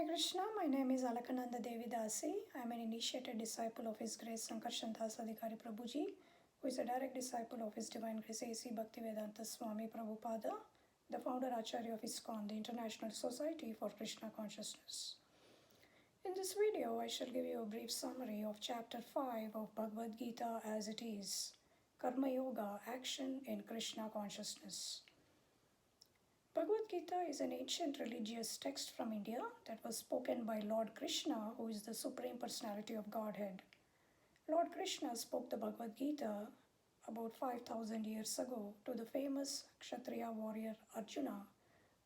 Hare Krishna, my name is Alakananda Devidasi. I am an initiated disciple of His Grace Sankarshan Das Adhikari Prabhuji, who is a direct disciple of His Divine Grace A.C. Bhaktivedanta Swami Prabhupada, the founder Acharya of ISKCON, the International Society for Krishna Consciousness. In this video, I shall give you a brief summary of Chapter 5 of Bhagavad Gita as it is, Karma Yoga, Action in Krishna Consciousness. Bhagavad Gita is an ancient religious text from India that was spoken by Lord Krishna, who is the Supreme Personality of Godhead. Lord Krishna spoke the Bhagavad Gita about 5,000 years ago to the famous Kshatriya warrior Arjuna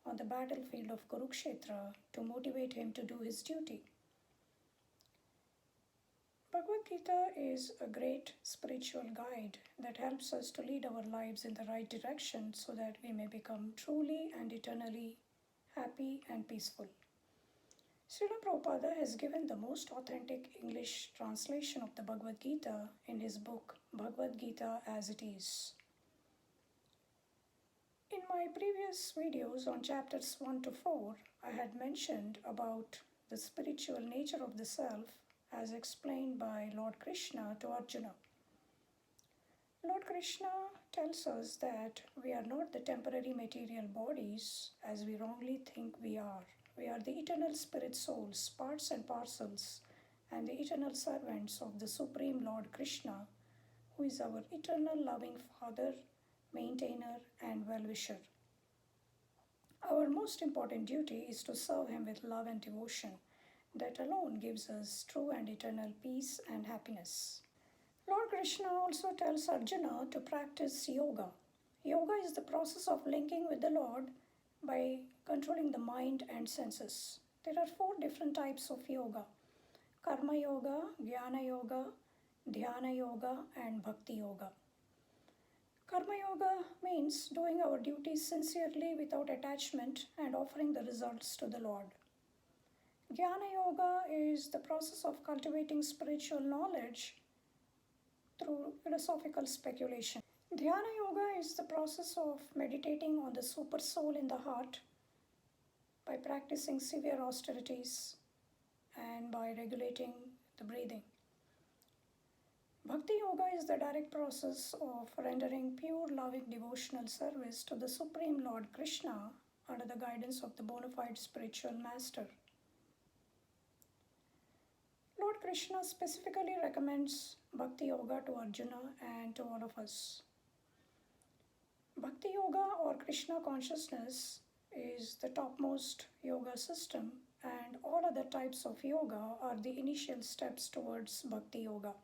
on the battlefield of Kurukshetra to motivate him to do his duty. Bhagavad Gita is a great spiritual guide that helps us to lead our lives in the right direction so that we may become truly and eternally happy and peaceful. Srila Prabhupada has given the most authentic English translation of the Bhagavad Gita in his book Bhagavad Gita as it is. In my previous videos on chapters 1 to 4, I had mentioned about the spiritual nature of the self as explained by Lord Krishna to Arjuna. Lord Krishna tells us that we are not the temporary material bodies as we wrongly think we are. We are the eternal spirit souls, parts and parcels, and the eternal servants of the Supreme Lord Krishna, who is our eternal loving Father, maintainer, and well-wisher. Our most important duty is to serve him with love and devotion. That alone gives us true and eternal peace and happiness. Lord Krishna also tells Arjuna to practice yoga. Yoga is the process of linking with the Lord by controlling the mind and senses. There are 4 different types of yoga: Karma Yoga, Jnana Yoga, Dhyana Yoga, and Bhakti Yoga. Karma Yoga means doing our duties sincerely without attachment and offering the results to the Lord. Jnana Yoga is the process of cultivating spiritual knowledge through philosophical speculation. Dhyana Yoga is the process of meditating on the super soul in the heart by practicing severe austerities and by regulating the breathing. Bhakti Yoga is the direct process of rendering pure loving devotional service to the Supreme Lord Krishna under the guidance of the bona fide spiritual master. Lord Krishna specifically recommends Bhakti Yoga to Arjuna and to all of us. Bhakti Yoga or Krishna consciousness is the topmost yoga system, and all other types of yoga are the initial steps towards Bhakti Yoga.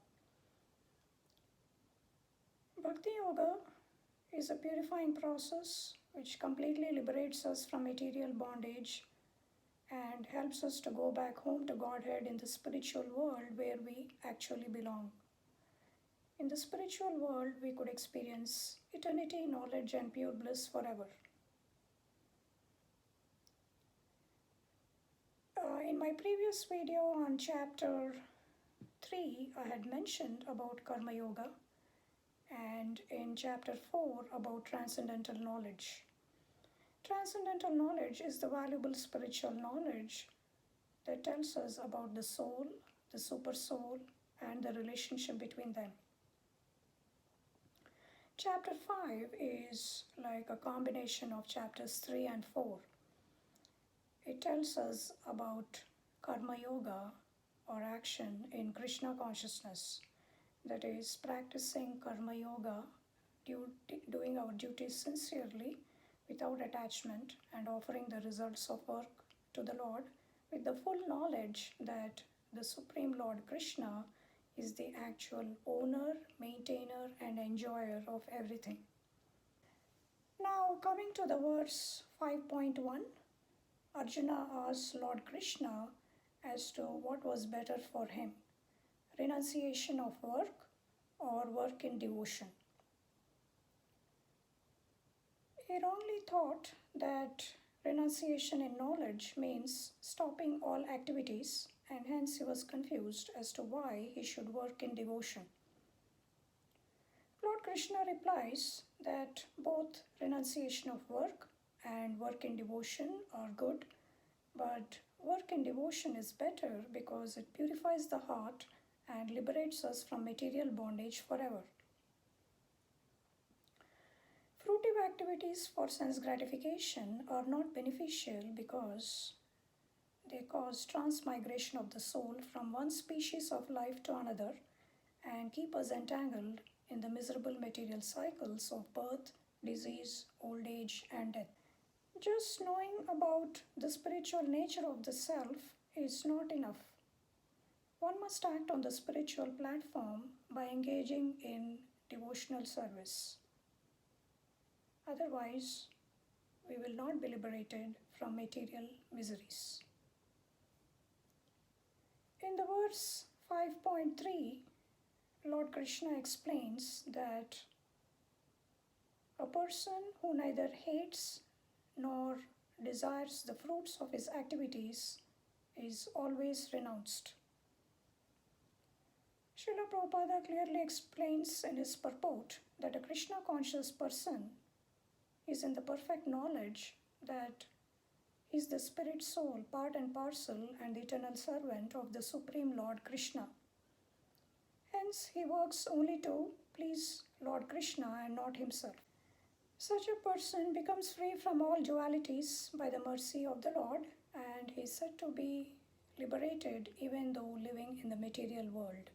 Bhakti Yoga is a purifying process which completely liberates us from material bondage and helps us to go back home to Godhead in the spiritual world where we actually belong. In the spiritual world, we could experience eternity, knowledge, and pure bliss forever. In my previous video on chapter 3, I had mentioned about Karma Yoga, and in chapter 4 about transcendental knowledge. Transcendental knowledge is the valuable spiritual knowledge that tells us about the soul, the super soul, and the relationship between them. Chapter 5 is like a combination of chapters 3 and 4. It tells us about Karma Yoga or action in Krishna consciousness, that is, practicing Karma Yoga, doing our duties sincerely without attachment and offering the results of work to the Lord with the full knowledge that the Supreme Lord Krishna is the actual owner, maintainer, and enjoyer of everything. Now, coming to the verse 5.1, Arjuna asks Lord Krishna as to what was better for him, renunciation of work or work in devotion. He wrongly thought that renunciation in knowledge means stopping all activities, and hence he was confused as to why he should work in devotion. Lord Krishna replies that both renunciation of work and work in devotion are good, but Work in devotion is better because it purifies the heart and liberates us from material bondage forever. Fruitive activities for sense gratification are not beneficial because they cause transmigration of the soul from one species of life to another and keep us entangled in the miserable material cycles of birth, disease, old age, and death. Just knowing about the spiritual nature of the self is not enough. One must act on the spiritual platform by engaging in devotional service. Otherwise, we will not be liberated from material miseries. In the verse 5.3, Lord Krishna explains that a person who neither hates nor desires the fruits of his activities is always renounced. Srila Prabhupada clearly explains in his purport that a Krishna conscious person is in the perfect knowledge that he is the spirit soul, part and parcel, and the eternal servant of the Supreme Lord Krishna. Hence, he works only to please Lord Krishna and not himself. Such a person becomes free from all dualities by the mercy of the Lord, and he is said to be liberated even though living in the material world.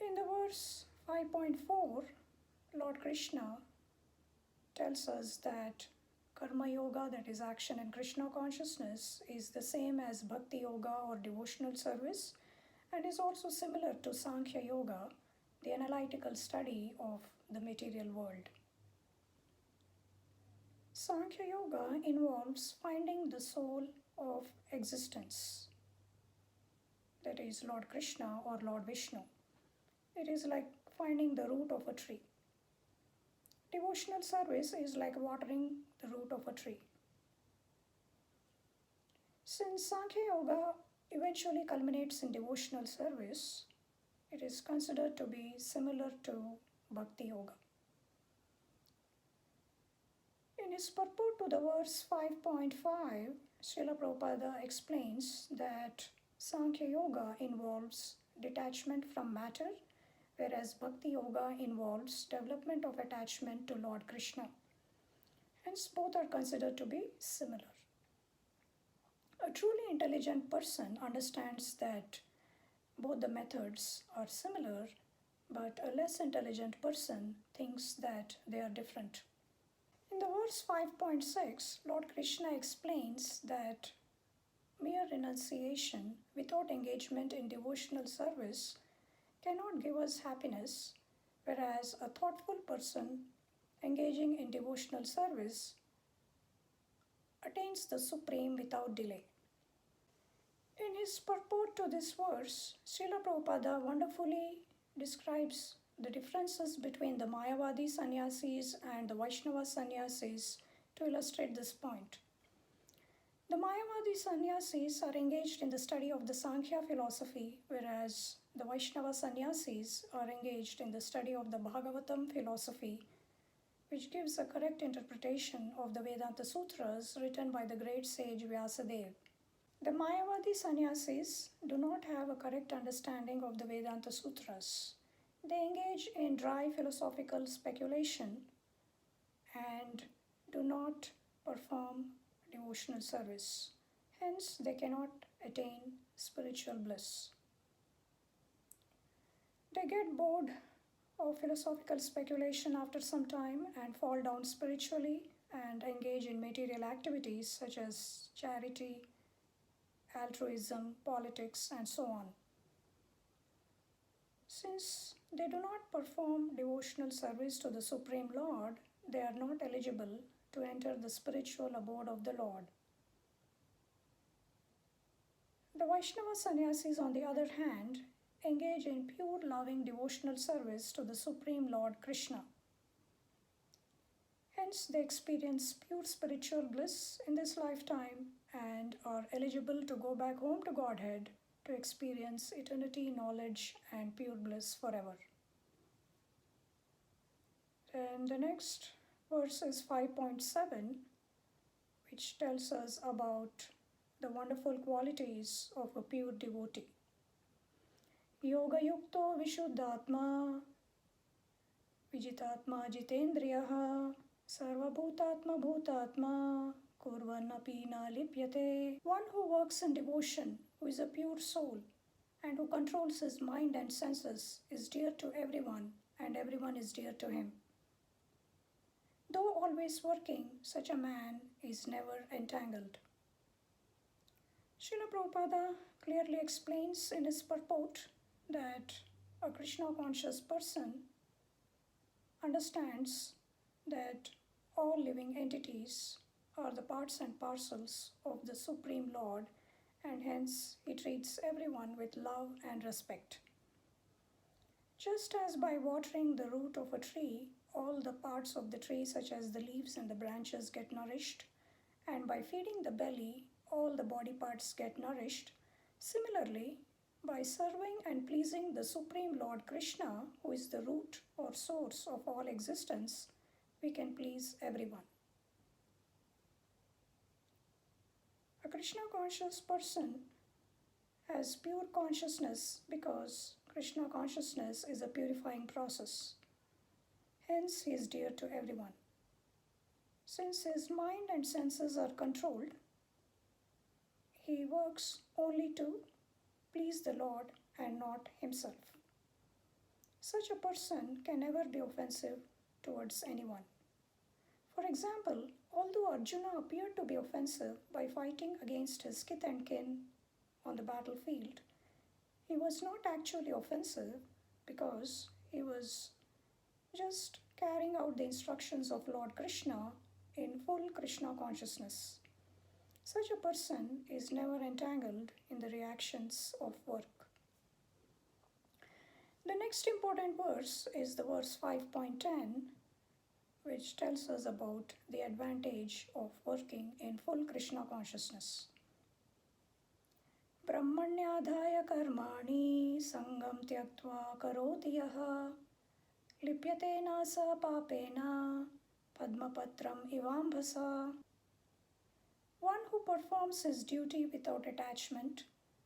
In the verse 5.4, Lord Krishna tells us that Karma Yoga, that is action in Krishna consciousness, is the same as Bhakti Yoga or devotional service, and is also similar to Sankhya Yoga, the analytical study of the material world. Sankhya Yoga involves finding the soul of existence, that is Lord Krishna or Lord Vishnu. It is like finding the root of a tree. Devotional service is like watering the root of a tree. Since Sankhya Yoga eventually culminates in devotional service, it is considered to be similar to Bhakti Yoga. In his purport to the verse 5.5, Srila Prabhupada explains that Sankhya Yoga involves detachment from matter, whereas Bhakti Yoga involves development of attachment to Lord Krishna. Hence, both are considered to be similar. A truly intelligent person understands that both the methods are similar, but a less intelligent person thinks that they are different. In the verse 5.6, Lord Krishna explains that mere renunciation without engagement in devotional service cannot give us happiness, whereas a thoughtful person engaging in devotional service attains the supreme without delay. In his purport to this verse, Srila Prabhupada wonderfully describes the differences between the Mayavadi sannyasis and the Vaishnava sannyasis to illustrate this point. The Mayavadi sannyasis are engaged in the study of the Sankhya philosophy, whereas the Vaishnava sannyasis are engaged in the study of the Bhagavatam philosophy, which gives a correct interpretation of the Vedanta Sutras written by the great sage Vyasadeva. The Mayavadi sannyasis do not have a correct understanding of the Vedanta Sutras. They engage in dry philosophical speculation and do not perform devotional service. Hence, they cannot attain spiritual bliss. They get bored of philosophical speculation after some time and fall down spiritually and engage in material activities such as charity, altruism, politics, and so on. Since they do not perform devotional service to the Supreme Lord, they are not eligible to enter the spiritual abode of the Lord. The Vaishnava sannyasis, on the other hand, engage in pure loving devotional service to the Supreme Lord Krishna. Hence, they experience pure spiritual bliss in this lifetime and are eligible to go back home to Godhead to experience eternity, knowledge, and pure bliss forever. And the next verse is 5.7, which tells us about the wonderful qualities of a pure devotee. Yoga yukto vishuddhatma vijitatma jitendriyaha sarvabhutatma bhutatma kurvannapi na lipyate. One who works in devotion, who is a pure soul, and who controls his mind and senses, is dear to everyone, and everyone is dear to him. Though always working, such a man is never entangled. Srila Prabhupada clearly explains in his purport that a Krishna conscious person understands that all living entities are the parts and parcels of the Supreme Lord, and hence he treats everyone with love and respect. Just as by watering the root of a tree, all the parts of the tree such as the leaves and the branches get nourished, and by feeding the belly, all the body parts get nourished, similarly, by serving and pleasing the Supreme Lord Krishna, who is the root or source of all existence, we can please everyone. A Krishna conscious person has pure consciousness because Krishna consciousness is a purifying process. Hence, he is dear to everyone. Since his mind and senses are controlled, he works only to please the Lord and not himself. Such a person can never be offensive towards anyone. For example, although Arjuna appeared to be offensive by fighting against his kith and kin on the battlefield, he was not actually offensive because he was just carrying out the instructions of Lord Krishna in full Krishna consciousness. Such a person is never entangled in the reactions of work. The next important verse is the verse 5.10, which tells us about the advantage of working in full Krishna consciousness. Brahmanyadhaya karmani sangam tyaktva karoti yaha lipyate nasa papena padmapatram ivambhasa. One who performs his duty without attachment,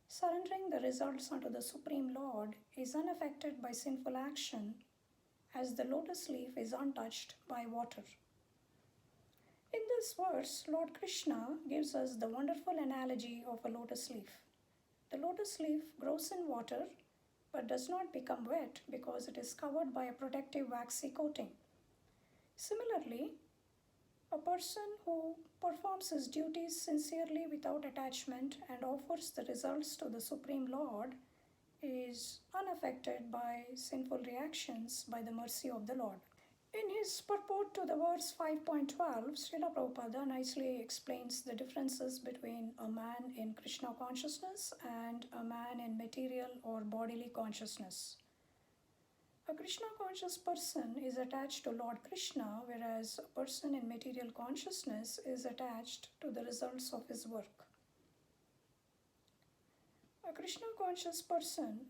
surrendering the results unto the Supreme Lord, is unaffected by sinful action, as the lotus leaf is untouched by water. In this verse, Lord Krishna gives us the wonderful analogy of a lotus leaf. The lotus leaf grows in water but does not become wet because it is covered by a protective waxy coating. Similarly, a person who performs his duties sincerely without attachment and offers the results to the Supreme Lord is unaffected by sinful reactions by the mercy of the Lord. In his purport to the verse 5.12, Srila Prabhupada nicely explains the differences between a man in Krishna consciousness and a man in material or bodily consciousness. A Krishna conscious person is attached to Lord Krishna, whereas a person in material consciousness is attached to the results of his work. A Krishna conscious person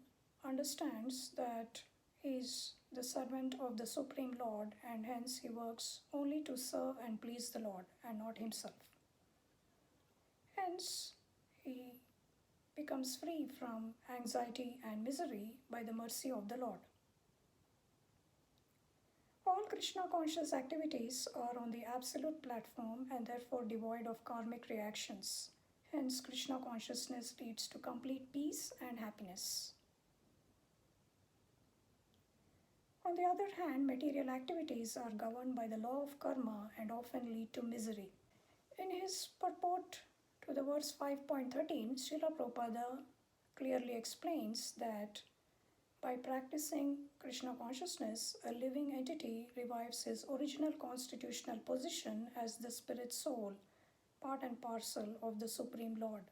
understands that he is the servant of the Supreme Lord, and hence he works only to serve and please the Lord and not himself. Hence, he becomes free from anxiety and misery by the mercy of the Lord. All Krishna conscious activities are on the absolute platform and therefore devoid of karmic reactions. Hence, Krishna consciousness leads to complete peace and happiness. On the other hand, material activities are governed by the law of karma and often lead to misery. In his purport to the verse 5.13, Srila Prabhupada clearly explains that by practicing Krishna consciousness, a living entity revives his original constitutional position as the spirit soul, part and parcel of the Supreme Lord.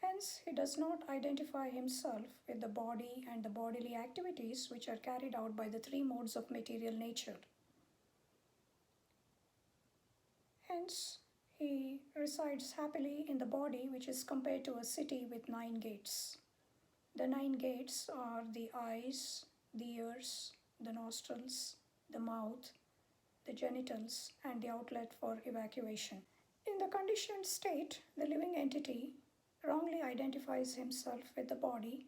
Hence, he does not identify himself with the body and the bodily activities which are carried out by the three modes of material nature. Hence, he resides happily in the body, which is compared to a city with 9 gates. The 9 gates are the eyes, the ears, the nostrils, the mouth, the genitals, and the outlet for evacuation. In the conditioned state, the living entity wrongly identifies himself with the body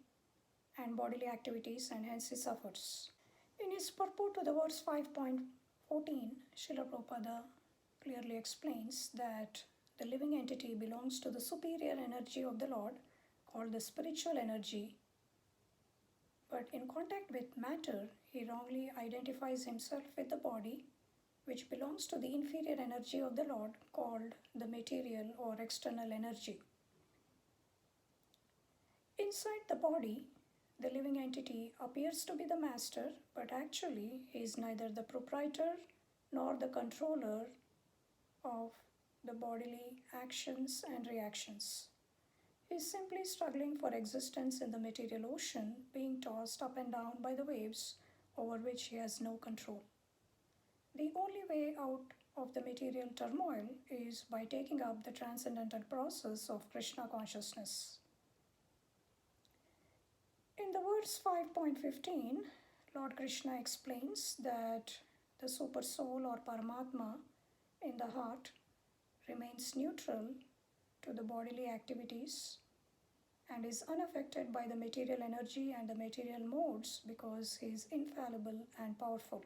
and bodily activities, and hence he suffers. In his purport to the verse 5.14, Srila Prabhupada clearly explains that the living entity belongs to the superior energy of the Lord, called the spiritual energy. But in contact with matter, he wrongly identifies himself with the body, which belongs to the inferior energy of the Lord, called the material or external energy. Inside the body, the living entity appears to be the master, but actually he is neither the proprietor nor the controller of the bodily actions and reactions. He is simply struggling for existence in the material ocean, being tossed up and down by the waves over which he has no control. The only way out of the material turmoil is by taking up the transcendental process of Krishna consciousness. In the verse 5.15, Lord Krishna explains that the super soul or Paramatma in the heart remains neutral to the bodily activities and is unaffected by the material energy and the material modes because he is infallible and powerful.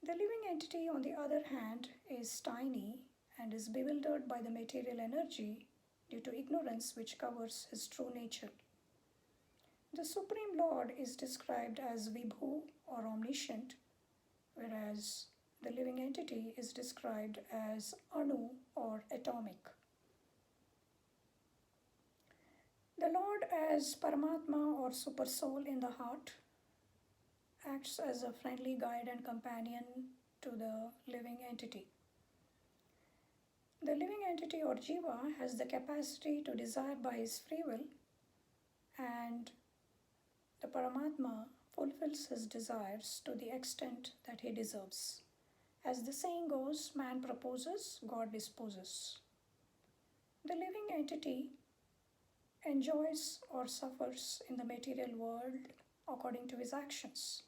The living entity, on the other hand, is tiny and is bewildered by the material energy due to ignorance which covers his true nature. The Supreme Lord is described as Vibhu or omniscient, whereas the living entity is described as Anu or atomic. The Lord as Paramatma or Super Soul in the heart acts as a friendly guide and companion to the living entity. The living entity or Jiva has the capacity to desire by his free will, and the Paramatma fulfills his desires to the extent that he deserves. As the saying goes, man proposes, God disposes. The living entity enjoys or suffers in the material world according to his actions.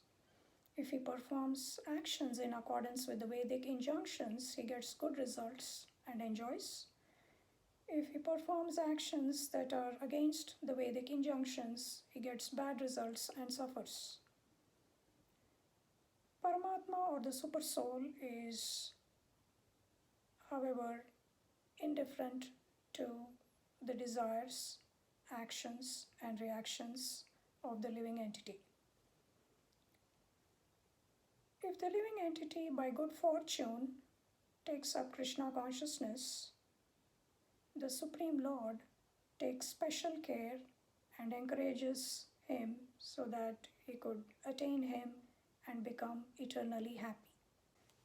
If he performs actions in accordance with the Vedic injunctions, he gets good results and enjoys. If he performs actions that are against the Vedic injunctions, he gets bad results and suffers. Paramatma or the Super Soul is, however, indifferent to the desires, actions, and reactions of the living entity. If the living entity, by good fortune, takes up Krishna consciousness, the Supreme Lord takes special care and encourages him so that he could attain him and become eternally happy.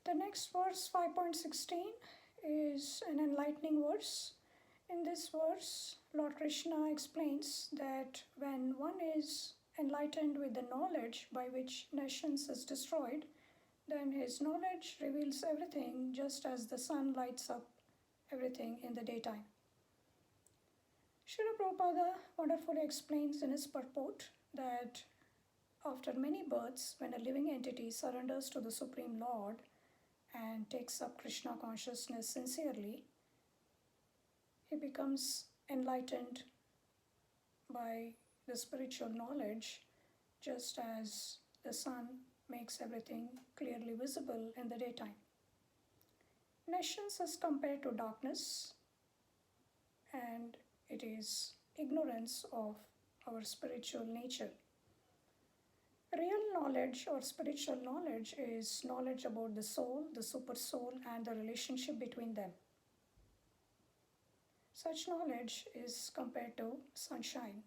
The next verse, 5.16, is an enlightening verse. In this verse, Lord Krishna explains that when one is enlightened with the knowledge by which nations is destroyed, then his knowledge reveals everything just as the sun lights up everything in the daytime. Srila Prabhupada wonderfully explains in his purport that after many births, when a living entity surrenders to the Supreme Lord and takes up Krishna consciousness sincerely, he becomes enlightened by the spiritual knowledge, just as the sun makes everything clearly visible in the daytime. Nations is compared to darkness, and it is ignorance of our spiritual nature. Real knowledge or spiritual knowledge is knowledge about the soul, the super soul, and the relationship between them. Such knowledge is compared to sunshine.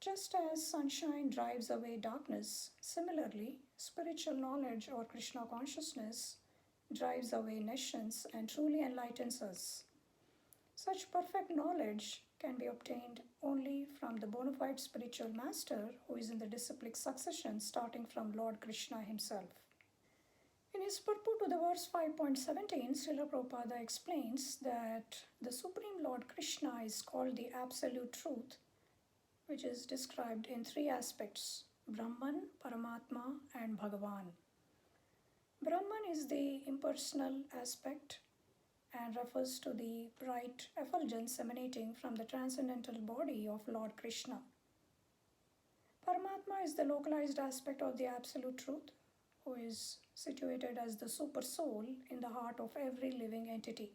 Just as sunshine drives away darkness, similarly, spiritual knowledge or Krishna consciousness drives away nations and truly enlightens us. Such perfect knowledge can be obtained only from the bona fide spiritual master who is in the disciplic succession starting from Lord Krishna himself. In his purport to the verse 5.17, Srila Prabhupada explains that the Supreme Lord Krishna is called the Absolute Truth, which is described in three aspects: Brahman, Paramatma, and Bhagavan. Brahman is the impersonal aspect, and refers to the bright effulgence emanating from the transcendental body of Lord Krishna. Paramatma is the localized aspect of the Absolute Truth, who is situated as the Super Soul in the heart of every living entity.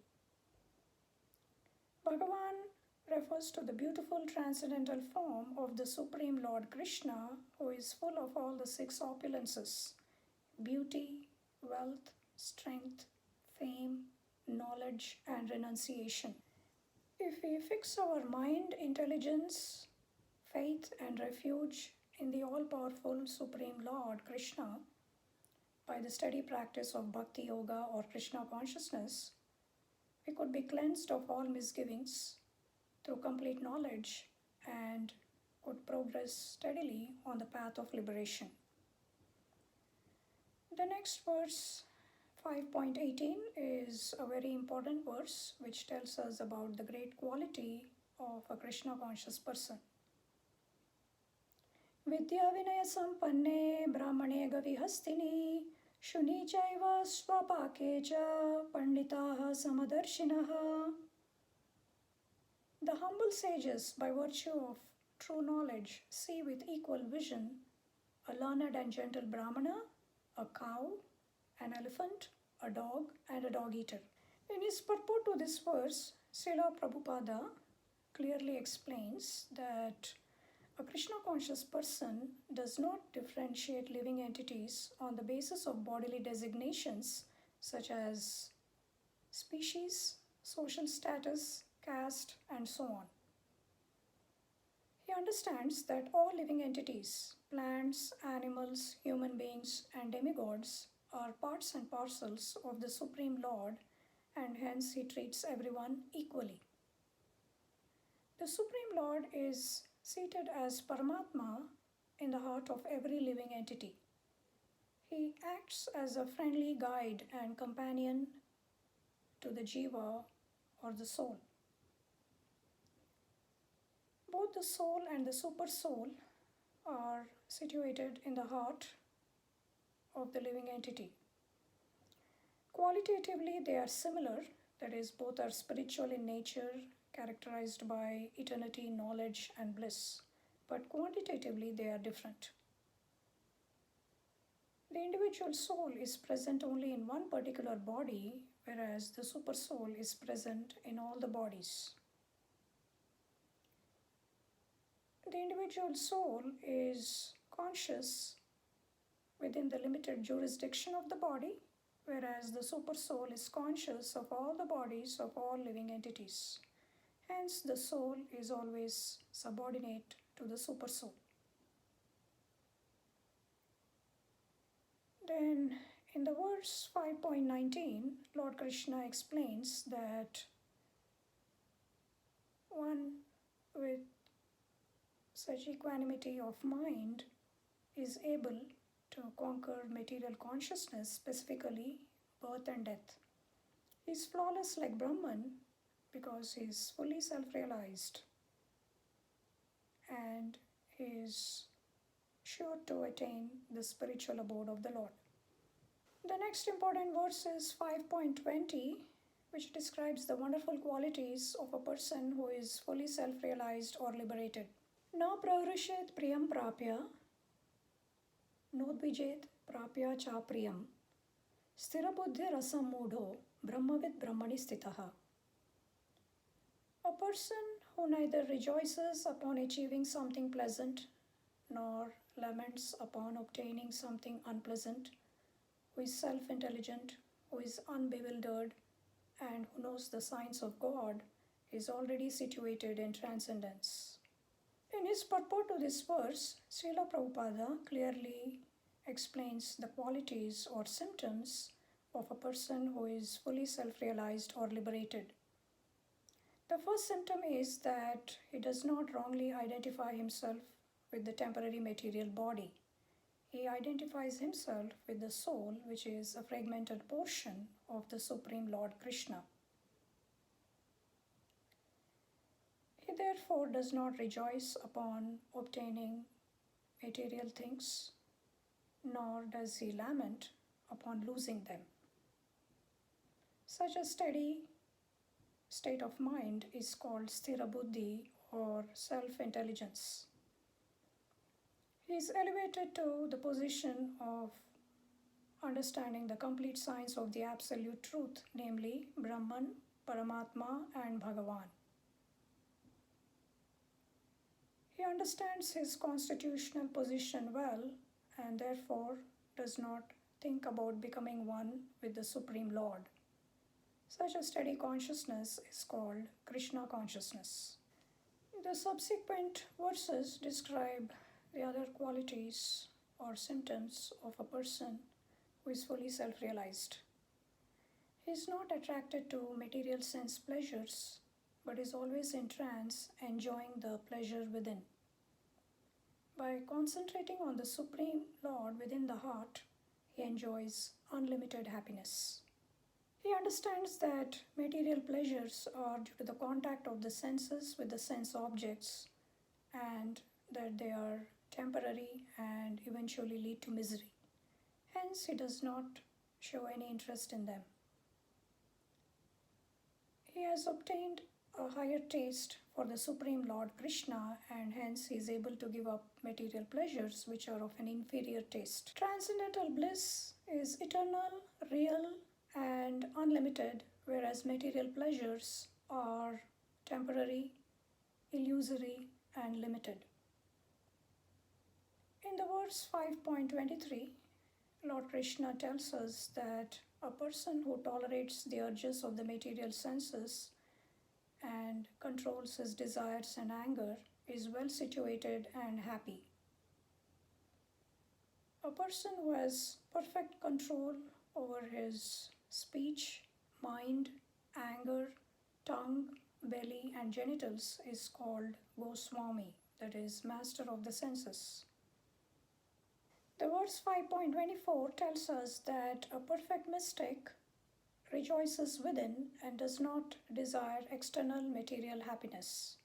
Bhagavan refers to the beautiful transcendental form of the Supreme Lord Krishna, who is full of all the six opulences: beauty, wealth, strength, fame, knowledge, and renunciation. If we fix our mind, intelligence, faith, and refuge in the all-powerful Supreme Lord Krishna by the steady practice of Bhakti Yoga or Krishna consciousness, we could be cleansed of all misgivings through complete knowledge and could progress steadily on the path of liberation. The next verse, 5.18, is a very important verse which tells us about the great quality of a Krishna conscious person. Vidya Vinaya Sampanne Brahmane Gavihastini Shuni Chaiva Swapakecha Panditaha Samadarshinaha. The humble sages, by virtue of true knowledge, see with equal vision a learned and gentle Brahmana, a cow, an elephant, a dog, and a dog-eater. In his purport to this verse, Srila Prabhupada clearly explains that a Krishna conscious person does not differentiate living entities on the basis of bodily designations such as species, social status, caste, and so on. He understands that all living entities, plants, animals, human beings, and demigods, are parts and parcels of the Supreme Lord, and hence he treats everyone equally. The Supreme Lord is seated as Paramatma in the heart of every living entity. He acts as a friendly guide and companion to the jiva or the soul. Both the soul and the super soul are situated in the heart of the living entity. Qualitatively, they are similar, that is, both are spiritual in nature, characterized by eternity, knowledge, and bliss, but quantitatively they are different. The individual soul is present only in one particular body, whereas the super soul is present in all the bodies. The individual soul is conscious within the limited jurisdiction of the body, whereas the super soul is conscious of all the bodies of all living entities. Hence, the soul is always subordinate to the super soul. Then, in the verse 5.19, Lord Krishna explains that one with such equanimity of mind is able to conquer material consciousness, specifically birth and death. He is flawless like Brahman because he is fully self-realized and he is sure to attain the spiritual abode of the Lord. The next important verse is 5.20, which describes the wonderful qualities of a person who is fully self-realized or liberated. Na pravrushet priyam prapya, nodvijet prapya cha priyam, sthira buddhi rasam mudho, brahmavid brahmani sthitaha. A person who neither rejoices upon achieving something pleasant nor laments upon obtaining something unpleasant, who is self-intelligent, who is unbewildered, and who knows the signs of God, is already situated in transcendence. In his purport to this verse, Srila Prabhupada clearly explains the qualities or symptoms of a person who is fully self-realized or liberated. The first symptom is that he does not wrongly identify himself with the temporary material body. He identifies himself with the soul, which is a fragmented portion of the Supreme Lord Krishna. He therefore does not rejoice upon obtaining material things, nor does he lament upon losing them. Such a steady, state of mind is called sthira buddhi or self-intelligence. He is elevated to the position of understanding the complete science of the absolute truth, namely Brahman, Paramatma and Bhagavan. He understands his constitutional position well and therefore does not think about becoming one with the Supreme Lord. Such a steady consciousness is called Krishna consciousness. The subsequent verses describe the other qualities or symptoms of a person who is fully self-realized. He is not attracted to material sense pleasures, but is always in trance, enjoying the pleasure within. By concentrating on the Supreme Lord within the heart, he enjoys unlimited happiness. He understands that material pleasures are due to the contact of the senses with the sense objects and that they are temporary and eventually lead to misery. Hence, he does not show any interest in them. He has obtained a higher taste for the Supreme Lord Krishna and hence he is able to give up material pleasures which are of an inferior taste. Transcendental bliss is eternal, real and unlimited, whereas material pleasures are temporary, illusory and limited. In the verse 5.23, Lord Krishna tells us that a person who tolerates the urges of the material senses and controls his desires and anger is well situated and happy. A person who has perfect control over his speech, mind, anger, tongue, belly and genitals is called Goswami, that is, master of the senses. The verse 5.24 tells us that a perfect mystic rejoices within and does not desire external material happiness.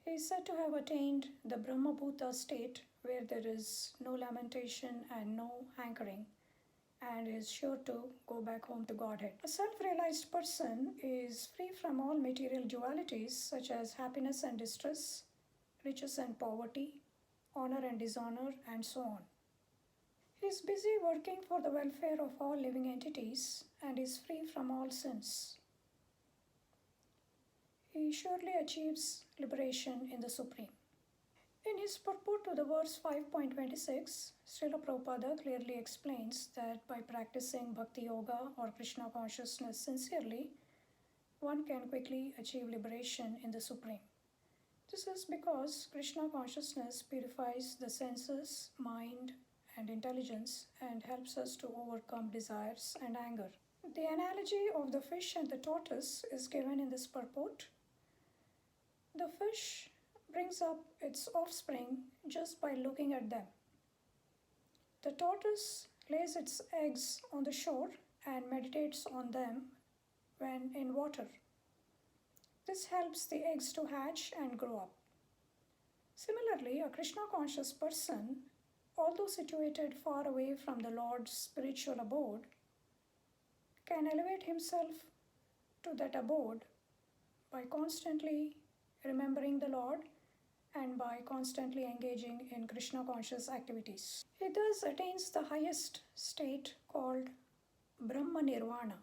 He is said to have attained the Brahmabhuta state where there is no lamentation and no hankering and is sure to go back home to Godhead. A self-realized person is free from all material dualities such as happiness and distress, riches and poverty, honor and dishonor, and so on. He is busy working for the welfare of all living entities and is free from all sins. He surely achieves liberation in the Supreme. In his purport to the verse 5.26, Srila Prabhupada clearly explains that by practicing Bhakti Yoga or Krishna consciousness sincerely, one can quickly achieve liberation in the Supreme. This is because Krishna consciousness purifies the senses, mind, and intelligence and helps us to overcome desires and anger. The analogy of the fish and the tortoise is given in this purport. The fish brings up its offspring just by looking at them. The tortoise lays its eggs on the shore and meditates on them when in water. This helps the eggs to hatch and grow up. Similarly, a Krishna conscious person, although situated far away from the Lord's spiritual abode, can elevate himself to that abode by constantly remembering the Lord and by constantly engaging in Krishna conscious activities. He thus attains the highest state called Brahma Nirvana,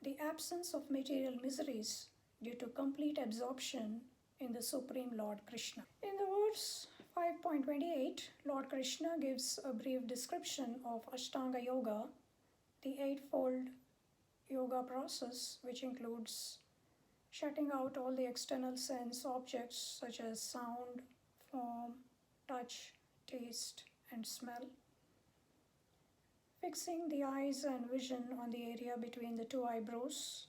the absence of material miseries due to complete absorption in the Supreme Lord Krishna. In the verse 5.28, Lord Krishna gives a brief description of Ashtanga Yoga, the eightfold yoga process which includes shutting out all the external sense objects such as sound, form, touch, taste, and smell, fixing the eyes and vision on the area between the two eyebrows,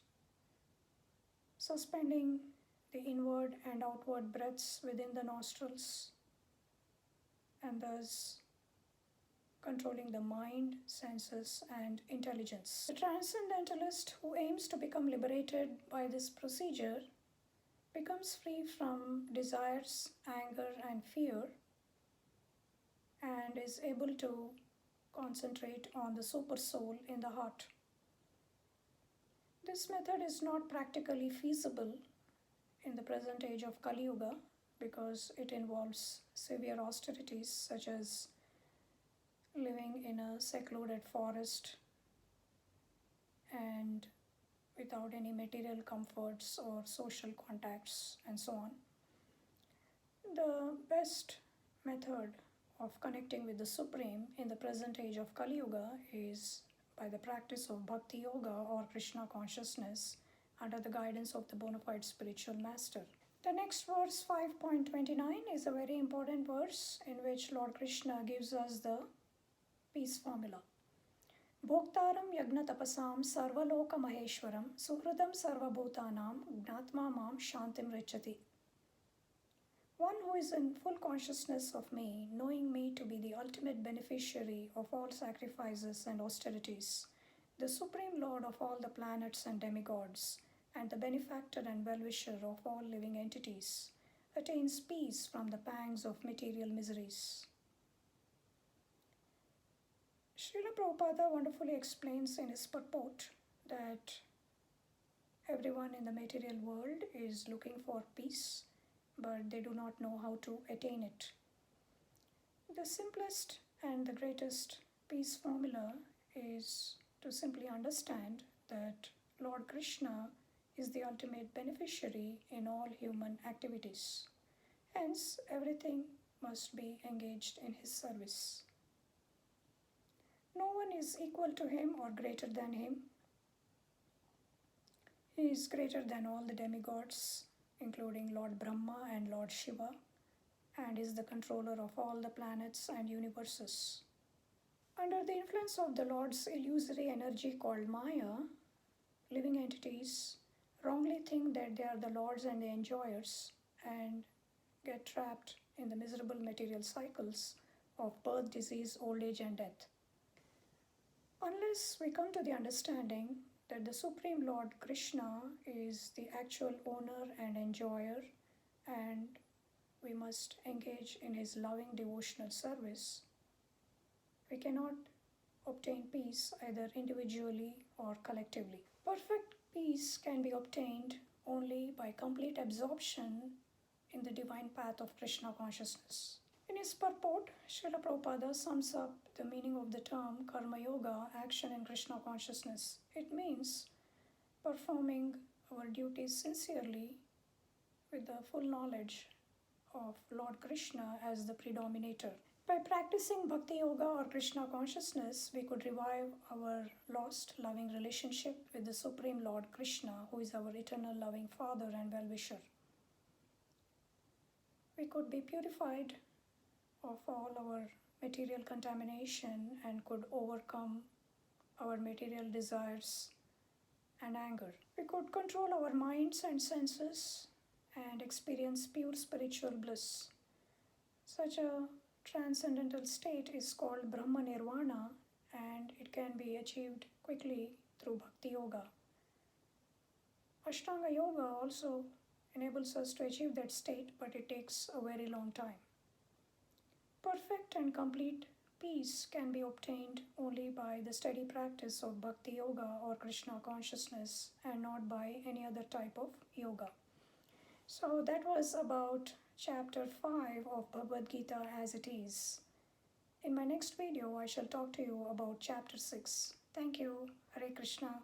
suspending the inward and outward breaths within the nostrils, and thus controlling the mind, senses, and intelligence. The transcendentalist who aims to become liberated by this procedure becomes free from desires, anger, and fear, and is able to concentrate on the super soul in the heart. This method is not practically feasible in the present age of Kali Yuga because it involves severe austerities such as living in a secluded forest and without any material comforts or social contacts and so on. The best method of connecting with the Supreme in the present age of Kali Yuga is by the practice of Bhakti Yoga or Krishna consciousness under the guidance of the bona fide spiritual master. The next verse 5.29 is a very important verse in which Lord Krishna gives us the peace formula. Bhoktaram yagna tapasam sarvaloka maheshwaram suhridam sarvabhutanam gnatma mam shantim richati. One who is in full consciousness of me, knowing me to be the ultimate beneficiary of all sacrifices and austerities, the Supreme Lord of all the planets and demigods, and the benefactor and well-wisher of all living entities, attains peace from the pangs of material miseries. Srila Prabhupada wonderfully explains in his purport that everyone in the material world is looking for peace, but they do not know how to attain it. The simplest and the greatest peace formula is to simply understand that Lord Krishna is the ultimate beneficiary in all human activities. Hence, everything must be engaged in his service. No one is equal to him or greater than him. He is greater than all the demigods, including Lord Brahma and Lord Shiva, and is the controller of all the planets and universes. Under the influence of the Lord's illusory energy called Maya, living entities wrongly think that they are the lords and the enjoyers and get trapped in the miserable material cycles of birth, disease, old age, and death. Unless we come to the understanding that the Supreme Lord Krishna is the actual owner and enjoyer, and we must engage in his loving devotional service, we cannot obtain peace either individually or collectively. Perfect peace can be obtained only by complete absorption in the divine path of Krishna consciousness. In his purport, Srila Prabhupada sums up the meaning of the term Karma Yoga, action in Krishna consciousness. It means performing our duties sincerely with the full knowledge of Lord Krishna as the predominator. By practicing Bhakti Yoga or Krishna consciousness, we could revive our lost loving relationship with the Supreme Lord Krishna, who is our eternal loving Father and well-wisher. We could be purified of all our material contamination and could overcome our material desires and anger. We could control our minds and senses and experience pure spiritual bliss. Such a transcendental state is called Brahma Nirvana, and it can be achieved quickly through Bhakti Yoga. Ashtanga Yoga also enables us to achieve that state, but it takes a very long time. Perfect and complete peace can be obtained only by the steady practice of Bhakti Yoga or Krishna consciousness and not by any other type of yoga. So that was about chapter 5 of Bhagavad Gita as it is. In my next video, I shall talk to you about chapter 6. Thank you. Hare Krishna.